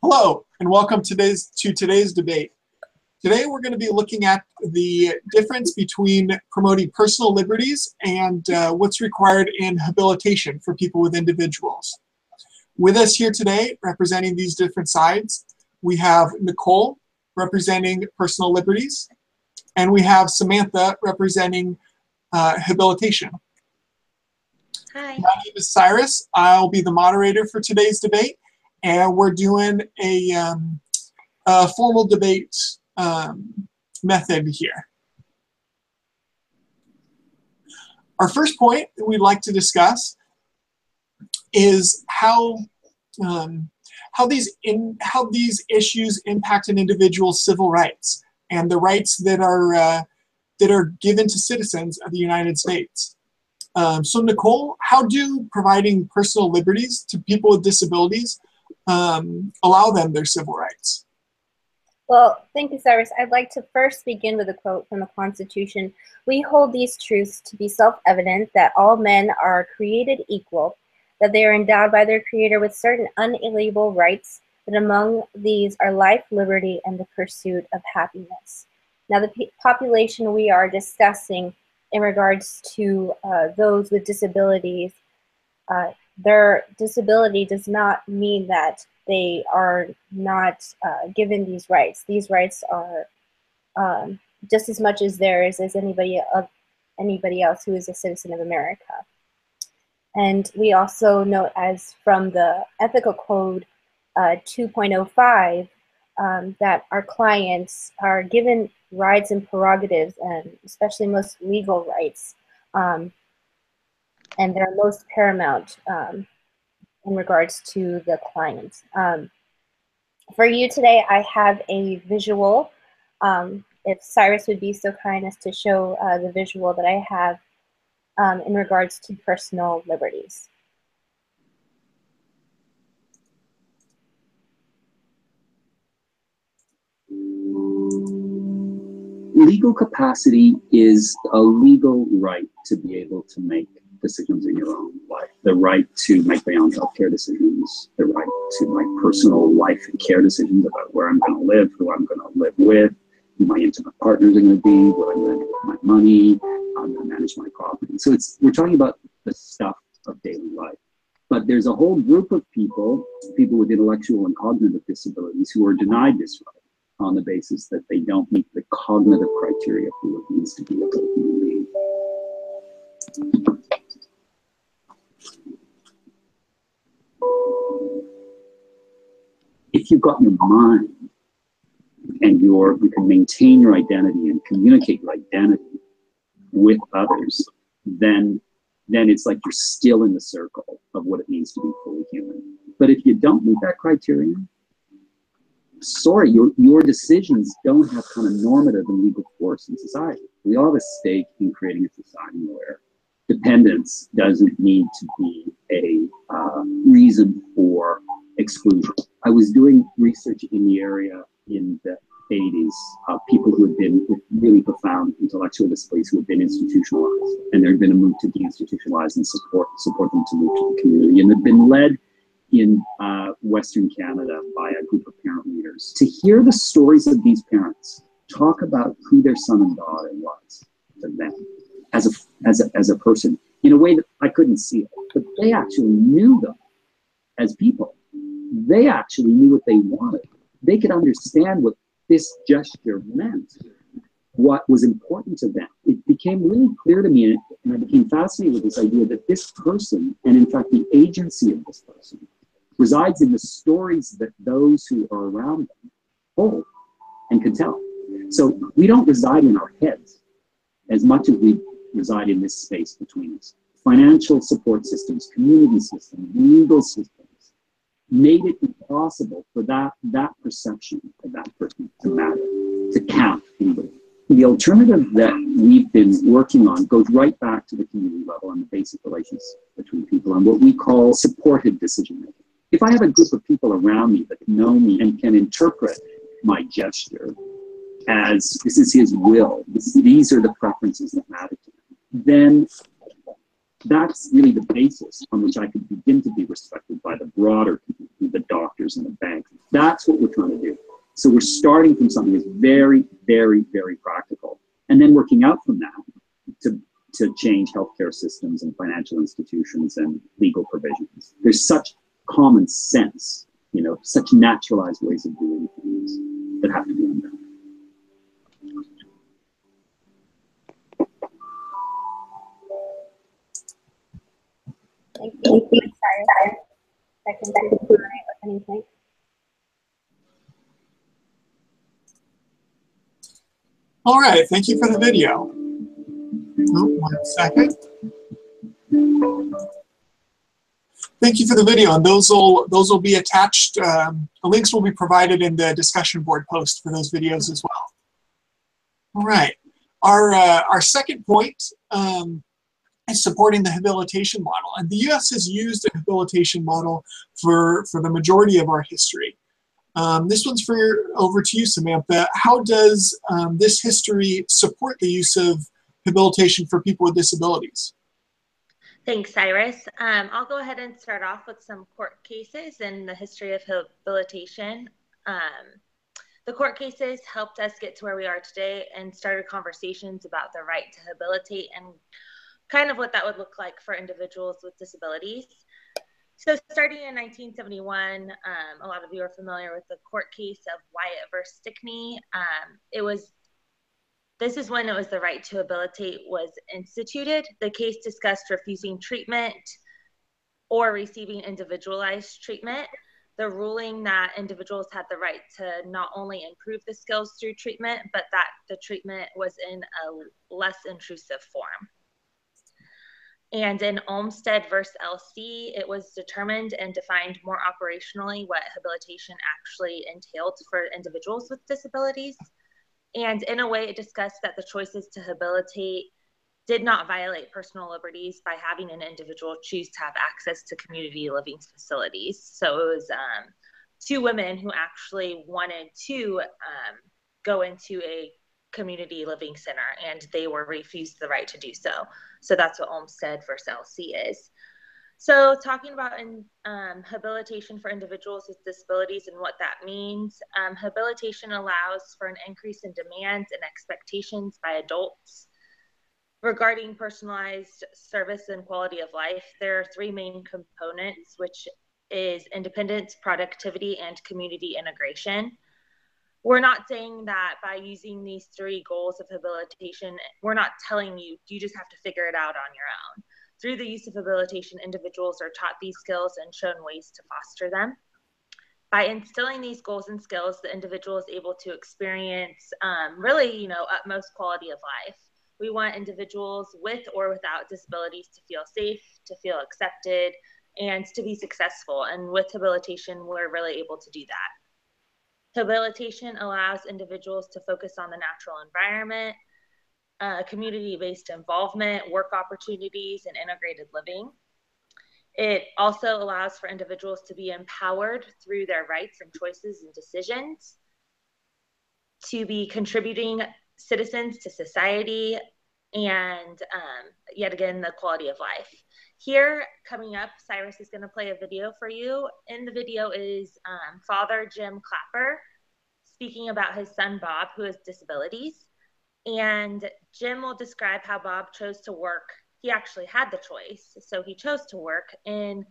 Hello, and welcome to today's debate. Today we're going to be looking at the difference between promoting personal liberties and what's required in habilitation for people with individuals. With us here today, representing these different sides, we have Nicole, representing personal liberties, and we have Samantha, representing habilitation. Hi. My name is Cyrus. I'll be the moderator for today's debate. And we're doing a formal debate method here. Our first point that we'd like to discuss is how these issues impact an individual's civil rights and the rights that are given to citizens of the United States. So Nicole, how do providing personal liberties to people with disabilities allow them their civil rights? Well, thank you, Cyrus. I'd like to first begin with a quote from the Constitution. We hold these truths to be self-evident, that all men are created equal, that they are endowed by their Creator with certain unalienable rights, that among these are life, liberty, and the pursuit of happiness. Now, the population we are discussing in regards to those with disabilities, their disability does not mean that they are not given these rights. These rights are just as much as theirs as anybody else who is a citizen of America. And we also note, as from the Ethical Code 2.05, that our clients are given rights and prerogatives, and especially most legal rights, and they're most paramount in regards to the client. For you today, I have a visual. If Cyrus would be so kind as to show the visual that I have in regards to personal liberties. Legal capacity is a legal right to be able to make decisions in your own life. The right to make my own healthcare decisions, the right to make personal life and care decisions about where I'm going to live, who I'm going to live with, who my intimate partners are going to be, what I'm going to do with my money, how I'm going to manage my property. So we're talking about the stuff of daily life. But there's a whole group of people with intellectual and cognitive disabilities, who are denied this right on the basis that they don't meet the cognitive criteria for what it means to be a whole human being. If you've got your mind and you can maintain your identity and communicate your identity with others, then it's like you're still in the circle of what it means to be fully human. But if you don't meet that criterion, sorry, your decisions don't have kind of normative and legal force in society. We all have a stake in creating a society where dependence doesn't need to be a reason for exclusion. I was doing research in the area in the 80s of people who had been with really profound intellectual disabilities who had been institutionalized, and there had been a move to deinstitutionalize and support them to move to the community, and had been led in Western Canada by a group of parent leaders. To hear the stories of these parents talk about who their son and daughter was to them as a person in a way that I couldn't see it, but they actually knew them as people. They actually knew what they wanted. They could understand what this gesture meant, what was important to them. It became really clear to me, and I became fascinated with this idea that this person, and in fact the agency of this person, resides in the stories that those who are around them hold and can tell. So we don't reside in our heads as much as we reside in this space between us. Financial support systems, community systems, legal systems made it impossible for that perception of that person to matter, to count anybody. The alternative that we've been working on goes right back to the community level and the basic relations between people and what we call supported decision making. If I have a group of people around me that know me and can interpret my gesture as this is his will, these are the preferences that matter to him, then that's really the basis on which I could begin to be respected by the broader community, the doctors and the banks and That's what we're trying to do. So we're starting from something that's very, very, very practical, and then working out from that to change healthcare systems and financial institutions and legal provisions. There's such common sense, you know, such naturalized ways of doing things that have to be undone. Thank you. Sorry. Second anything. All right, thank you for the video. Oh, 1 second. Thank you for the video, and those will be attached. The links will be provided in the discussion board post for those videos as well. All right, our second point is supporting the habilitation model, and the U.S. has used a habilitation model for the majority of our history. This one's over to you, Samantha. How does this history support the use of habilitation for people with disabilities? Thanks, Cyrus. I'll go ahead and start off with some court cases in the history of habilitation. The court cases helped us get to where we are today and started conversations about the right to habilitate and kind of what that would look like for individuals with disabilities. So starting in 1971, a lot of you are familiar with the court case of Wyatt versus Stickney. This is when it was the right to habilitate was instituted. The case discussed refusing treatment or receiving individualized treatment. The ruling that individuals had the right to not only improve the skills through treatment, but that the treatment was in a less intrusive form. And in Olmstead versus LC, it was determined and defined more operationally what habilitation actually entailed for individuals with disabilities. And in a way, it discussed that the choices to habilitate did not violate personal liberties by having an individual choose to have access to community living facilities. So it was 2 women who actually wanted to go into a community living center, and they were refused the right to do so. So that's what Olmstead versus LC is. So talking about habilitation for individuals with disabilities and what that means, habilitation allows for an increase in demands and expectations by adults regarding personalized service and quality of life. There are 3 main components, which is independence, productivity, and community integration. We're not saying that by using these 3 goals of habilitation, we're not telling you, you just have to figure it out on your own. Through the use of habilitation, individuals are taught these skills and shown ways to foster them. By instilling these goals and skills, the individual is able to experience really, utmost quality of life. We want individuals with or without disabilities to feel safe, to feel accepted, and to be successful. And with habilitation, we're really able to do that. Habilitation allows individuals to focus on the natural environment, community-based involvement, work opportunities, and integrated living. It also allows for individuals to be empowered through their rights and choices and decisions, to be contributing citizens to society, and yet again, the quality of life. Here, coming up, Cyrus is going to play a video for you. In the video is Father Jim Clapper speaking about his son Bob, who has disabilities. And Jim will describe how Bob chose to work. He actually had the choice, so he chose to work in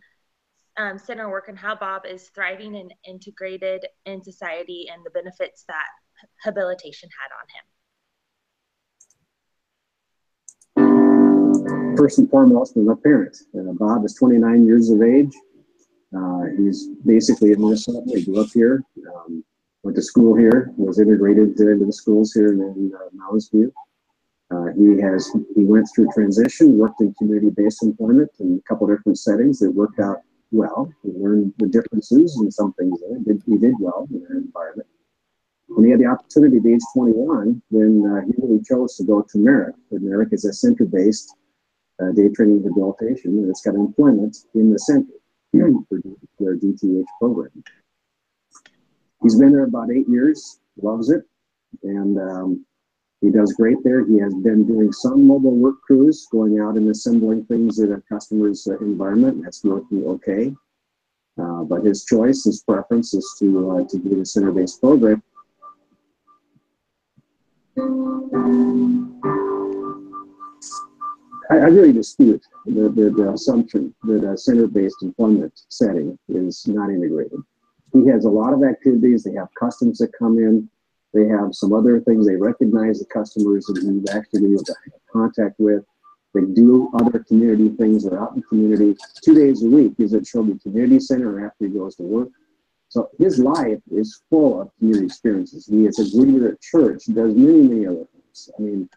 center work, and how Bob is thriving and integrated in society and the benefits that habilitation had on him. First and foremost, my parents. Bob is 29 years of age. He's basically in Minnesota. He grew up here. Went to school here, was integrated into the schools here in Mounds View. He went through transition, worked in community-based employment in a couple different settings that worked out well. He learned the differences in some things there. He did well in that environment. When he had the opportunity at age 21, then he really chose to go to Merrick. Merrick is a center-based day training rehabilitation, and it's got employment in the center for their DTH program. He's been there about 8 years, loves it, and he does great there. He has been doing some mobile work crews, going out and assembling things in a customer's environment. That's working okay. But his choice, his preference is to do the center-based program. I really dispute the assumption that a center-based employment setting is not integrated. He has a lot of activities. They have customs that come in. They have some other things. They recognize the customers that he's actually able to have contact with. They do other community things. They're out in the community 2 days a week. He's at Shelby Community Center after he goes to work. So his life is full of community experiences. He is a greeter at church. He does many, many other things. I mean,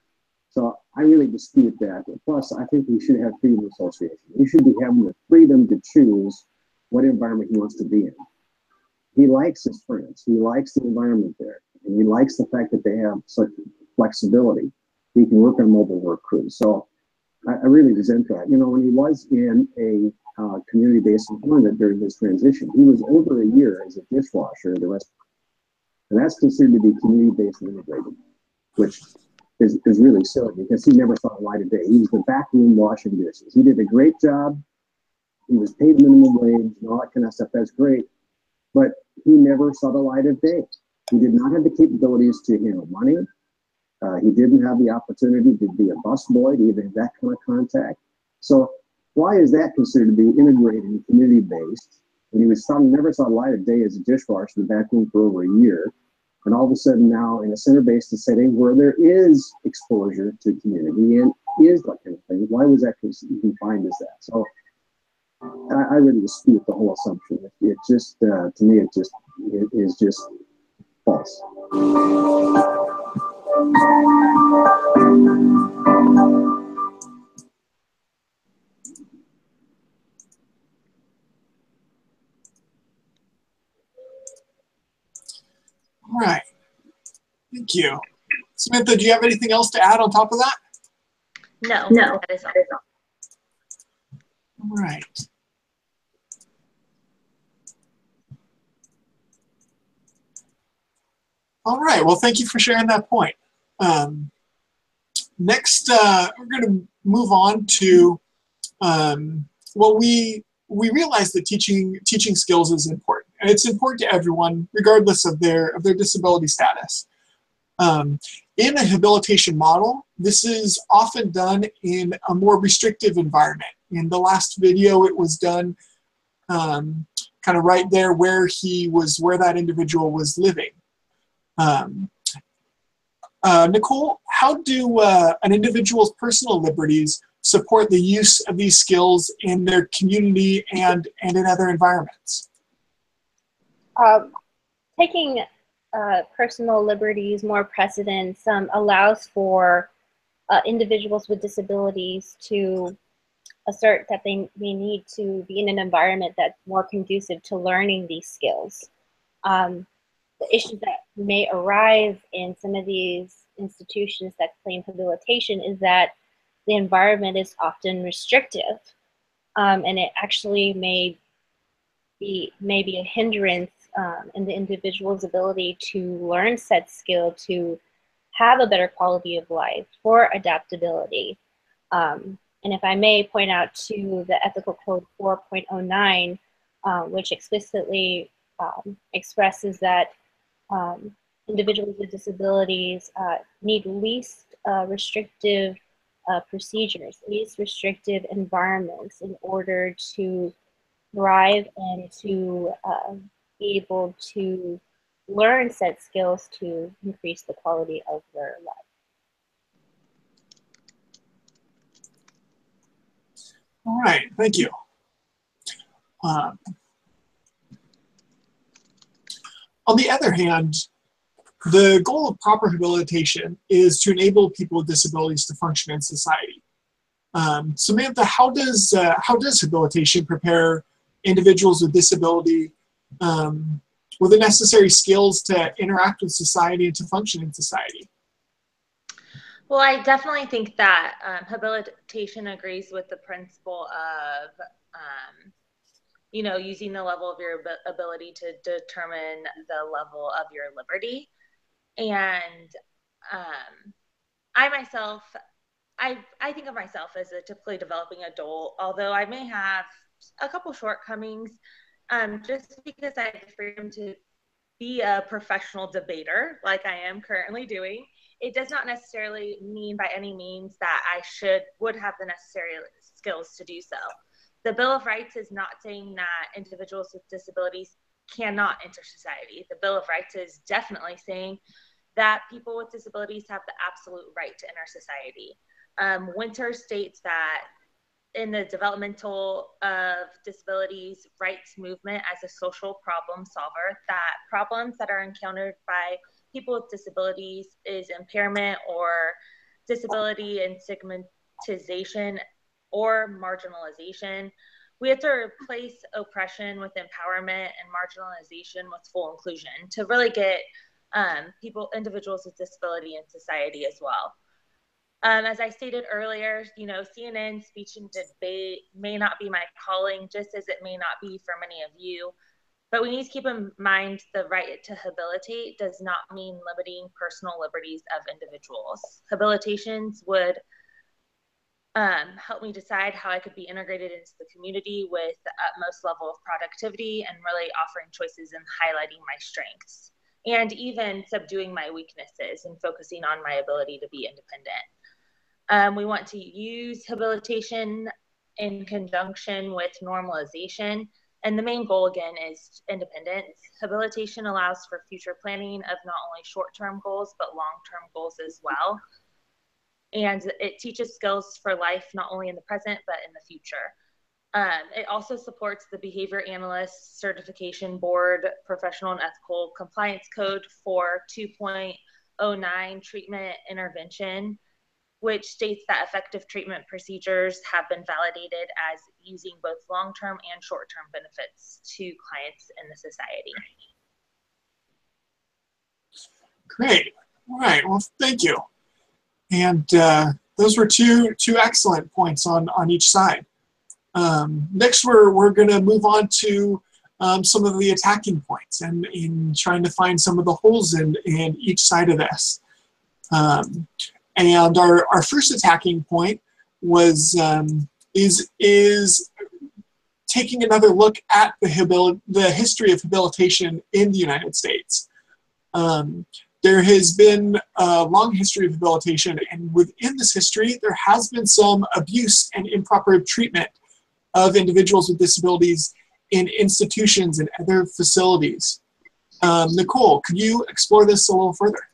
so I really dispute that. Plus, I think he should have freedom of association. He should be having the freedom to choose what environment he wants to be in. He likes his friends. He likes the environment there. And he likes the fact that they have such flexibility. He can work on mobile work crews. So I really resent that. You know, when he was in a community-based employment during his transition, he was over a year as a dishwasher at the restaurant. And that's considered to be community-based and integrated, which is really silly because he never saw the light of day. He was the back room washing dishes. He did a great job. He was paid minimum wage and all that kind of stuff. That's great. But he never saw the light of day. He did not have the capabilities to handle money. He didn't have the opportunity to be a busboy, to even have that kind of contact. So why is that considered to be integrated and community-based? And he never saw the light of day as a dishwasher in the back room for over a year. And all of a sudden now in a center-based setting where there is exposure to community and is that kind of thing, why was that confined as that? So I really dispute the whole assumption. It just, to me, it is just false. All right. Thank you. Samantha, do you have anything else to add on top of that? No, that is all. All right. All right. Well, thank you for sharing that point. Next, we're going to move on to, well, we realize that teaching skills is important, and it's important to everyone, regardless of their disability status. In a habilitation model, this is often done in a more restrictive environment. In the last video, it was done kind of right there where that individual was living. Nicole, how do an individual's personal liberties support the use of these skills in their community and in other environments? Taking personal liberties more precedence allows for individuals with disabilities to assert that they need to be in an environment that's more conducive to learning these skills. The issues that may arise in some of these institutions that claim habilitation is that the environment is often restrictive, and it actually may be a hindrance in the individual's ability to learn said skill, to have a better quality of life, for adaptability. And if I may point out to the Ethical Code 4.09, which explicitly expresses that individuals with disabilities need least restrictive procedures, least restrictive environments in order to thrive and to be able to learn said skills to increase the quality of their life. All right, thank you. On the other hand, the goal of proper habilitation is to enable people with disabilities to function in society. Samantha, how does habilitation prepare individuals with disability with the necessary skills to interact with society and to function in society? Well, I definitely think that habilitation agrees with the principle of, using the level of your ability to determine the level of your liberty. And I myself, I think of myself as a typically developing adult, although I may have a couple shortcomings. Just because I have the freedom to be a professional debater, like I am currently doing, it does not necessarily mean by any means that I would have the necessary skills to do so. The Bill of Rights is not saying that individuals with disabilities cannot enter society. The Bill of Rights is definitely saying that people with disabilities have the absolute right to enter society. Winter states that in the developmental of disabilities rights movement as a social problem solver, that problems that are encountered by people with disabilities is impairment or disability and stigmatization or marginalization. We have to replace oppression with empowerment and marginalization with full inclusion to really get individuals with disability in society as well. As I stated earlier, CNN speech and debate may not be my calling, just as it may not be for many of you. But we need to keep in mind the right to habilitate does not mean limiting personal liberties of individuals. Habilitations would help me decide how I could be integrated into the community with the utmost level of productivity and really offering choices and highlighting my strengths, and even subduing my weaknesses and focusing on my ability to be independent. We want to use habilitation in conjunction with normalization. And the main goal, again, is independence. Habilitation allows for future planning of not only short-term goals, but long-term goals as well. And it teaches skills for life, not only in the present, but in the future. It also supports the Behavior Analyst Certification Board Professional and Ethical Compliance Code for 2.09 treatment intervention, which states that effective treatment procedures have been validated as using both long-term and short-term benefits to clients in the society. Great. All right. Well, thank you. And those were two excellent points on each side. Next, we're going to move on to some of the attacking points and in trying to find some of the holes in each side of this. And our first attacking point was is taking another look at the history of habilitation in the United States. There has been a long history of habilitation, and within this history, there has been some abuse and improper treatment of individuals with disabilities in institutions and other facilities. Nicole, could you explore this a little further?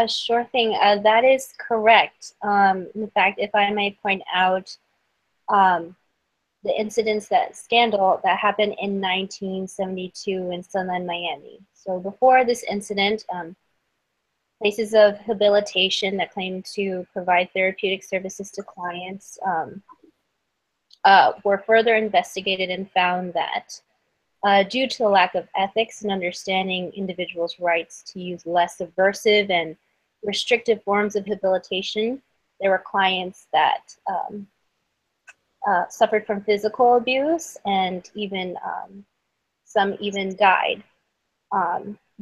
Sure thing. That is correct. In fact, if I may point out the scandal that happened in 1972 in Sunland, Miami. So before this incident, places of habilitation that claim to provide therapeutic services to clients were further investigated and found that due to the lack of ethics and understanding individuals' rights to use less aversive and restrictive forms of habilitation, there were clients that suffered from physical abuse, and even some even died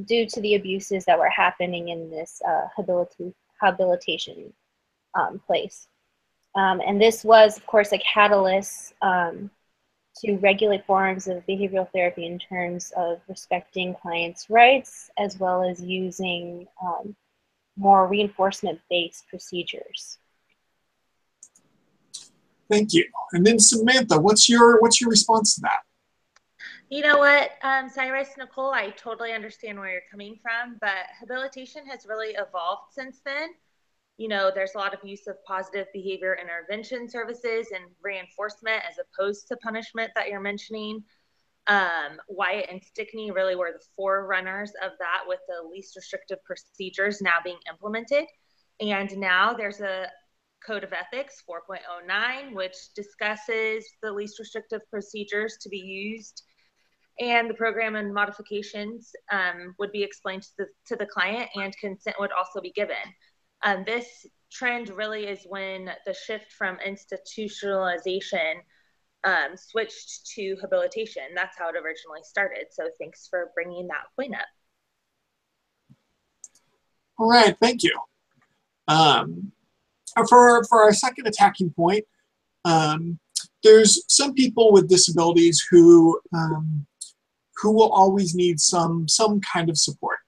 due to the abuses that were happening in this habilitation place. And this was, of course, a catalyst to regulate forms of behavioral therapy in terms of respecting clients' rights, as well as using more reinforcement-based procedures. Thank you. And then Samantha, what's your response to that? You know what, Cyrus, Nicole, I totally understand where you're coming from, but habilitation has really evolved since then. There's a lot of use of positive behavior intervention services and reinforcement as opposed to punishment that you're mentioning. Wyatt and Stickney really were the forerunners of that, with the least restrictive procedures now being implemented. And now there's a Code of Ethics 4.09, which discusses the least restrictive procedures to be used. And the program and modifications would be explained to the client, and consent would also be given. This trend really is when the shift from institutionalization switched to habilitation. That's how it originally started. So thanks for bringing that point up. All right, thank you. For our second attacking point, there's some people with disabilities who who will always need some kind of support.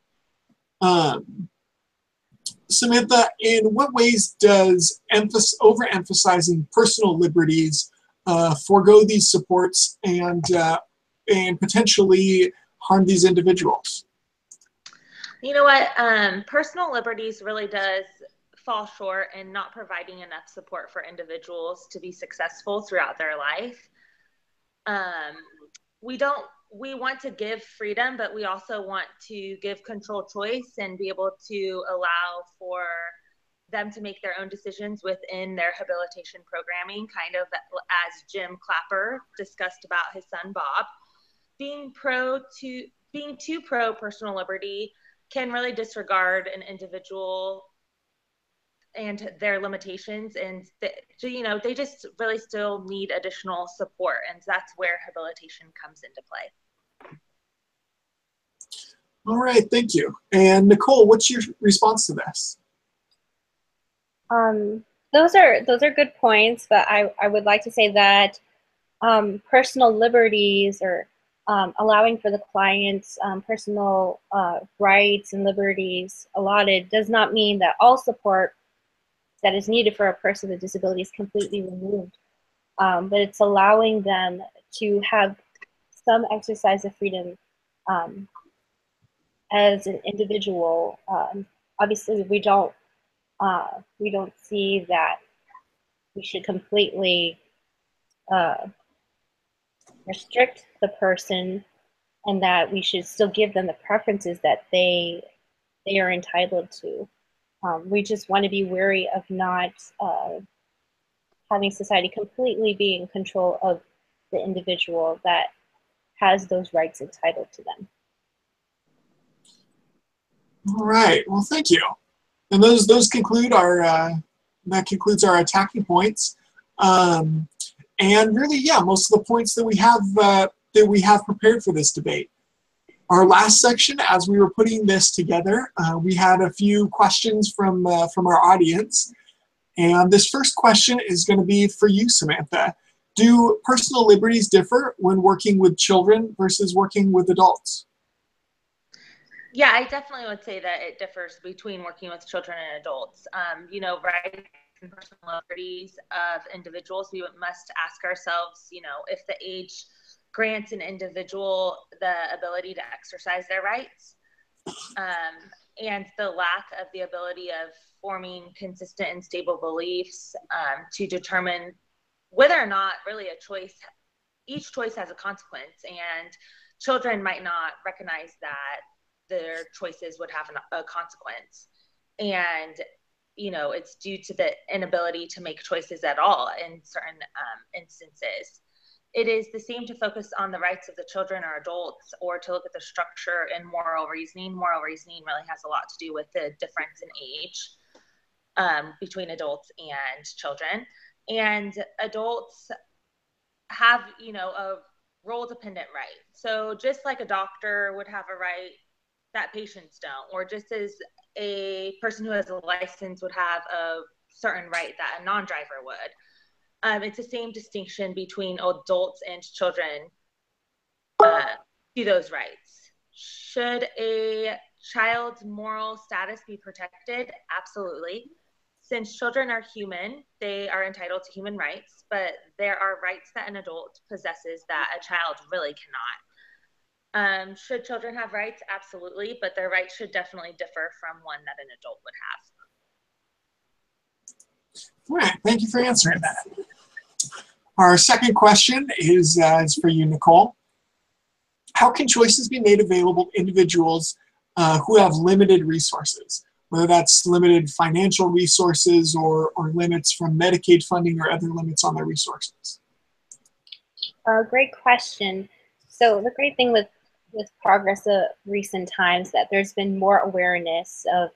Samantha, in what ways does overemphasizing personal liberties forego these supports and potentially harm these individuals? You know what? Personal liberties really does fall short in not providing enough support for individuals to be successful throughout their life. We want to give freedom, but we also want to give control, choice, and be able to allow for them to make their own decisions within their habilitation programming, kind of as Jim Clapper discussed about his son Bob. Being too pro personal liberty can really disregard an individual and their limitations, and they just really still need additional support, and that's where habilitation comes into play. All right, thank you. And Nicole, what's your response to this? Those are good points, but I would like to say that personal liberties, or allowing for the client's personal rights and liberties allotted, does not mean that all support that is needed for a person with disability is completely removed. But it's allowing them to have some exercise of freedom as an individual. Obviously, we don't see that we should completely restrict the person, and that we should still give them the preferences that they are entitled to. We just want to be wary of not having society completely be in control of the individual that has those rights entitled to them. All right. Well, thank you. And those conclude our that concludes our attacking points. And really, yeah, most of the points that we have prepared for this debate. Our last section, as we were putting this together, we had a few questions from our audience. And this first question is going to be for you, Samantha. Do personal liberties differ when working with children versus working with adults? Yeah, I definitely would say that it differs between working with children and adults. Rights and personal liberties of individuals, we must ask ourselves, if the age grants an individual the ability to exercise their rights, and the lack of the ability of forming consistent and stable beliefs to determine whether or not really each choice has a consequence, and children might not recognize that their choices would have a consequence. And, it's due to the inability to make choices at all in certain instances. It is the same to focus on the rights of the children or adults, or to look at the structure and moral reasoning. Moral reasoning really has a lot to do with the difference in age between adults and children. And adults have, a role-dependent right. So just like a doctor would have a right that patients don't, or just as a person who has a license would have a certain right that a non-driver would. It's the same distinction between adults and children to those rights. Should a child's moral status be protected? Absolutely. Since children are human, they are entitled to human rights, but there are rights that an adult possesses that a child really cannot. Should children have rights? Absolutely, but their rights should definitely differ from one that an adult would have. All right, thank you for answering that. Our second question is for you, Nicole. How can choices be made available to individuals who have limited resources, whether that's limited financial resources or limits from Medicaid funding or other limits on their resources? Great question. So the great thing with progress of recent times that there's been more awareness of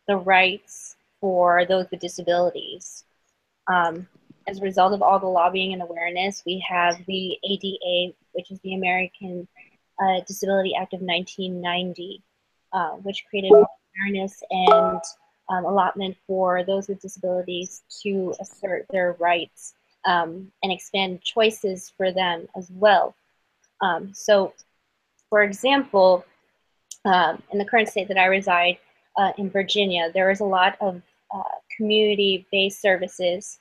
the rights for those with disabilities. As a result of all the lobbying and awareness, we have the ADA, which is the American Disability Act of 1990, which created more awareness and allotment for those with disabilities to assert their rights and expand choices for them as well. So For example, in the current state that I reside in Virginia, there is a lot of community-based services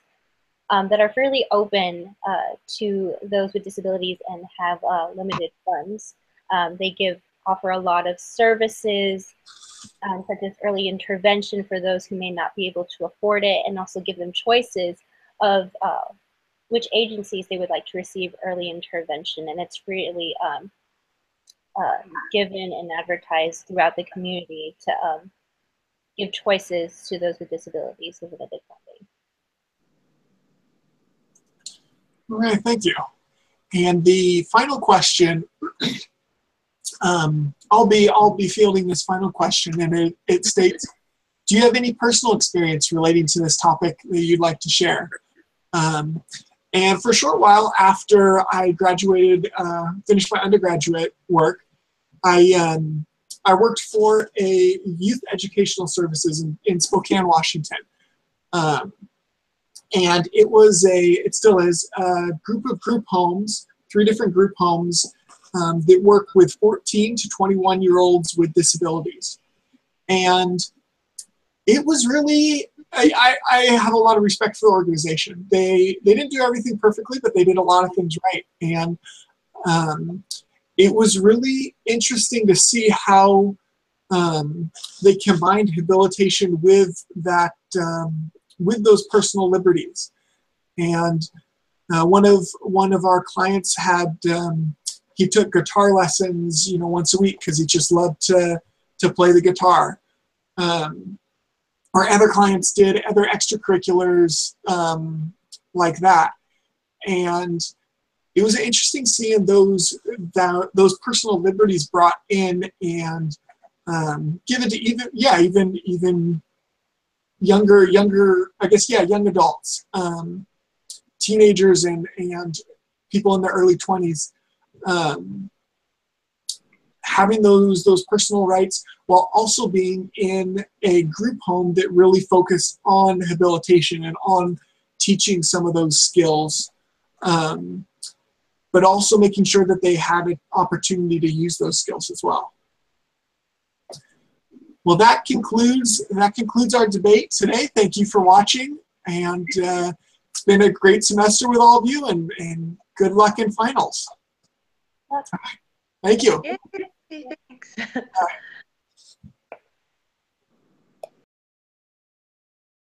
that are fairly open to those with disabilities and have limited funds. They offer a lot of services, such as early intervention for those who may not be able to afford it, and also give them choices of which agencies they would like to receive early intervention. And it's really given and advertised throughout the community to give choices to those with disabilities with limited funding. All right, thank you. And the final question, I'll be fielding this final question, and it states, do you have any personal experience relating to this topic that you'd like to share? And for a short while after I graduated, finished my undergraduate work, I worked for a youth educational services in Spokane, Washington. And it still is a group homes, 3 different group homes that work with 14 to 21-year-olds with disabilities. And it was really, I have a lot of respect for the organization. They didn't do everything perfectly, but they did a lot of things right. And it was really interesting to see how they combined habilitation with that, with those personal liberties. And one of our clients had, he took guitar lessons, once a week because he just loved to play the guitar. Our other clients did other extracurriculars like that. And it was interesting seeing those personal liberties brought in and given to even younger, I guess, young adults, teenagers and people in their early 20s, having those personal rights while also being in a group home that really focused on habilitation and on teaching some of those skills, but also making sure that they had an opportunity to use those skills as well. Well, that concludes our debate today. Thank you for watching, and it's been a great semester with all of you, and good luck in finals. Thank you. Yay, thanks.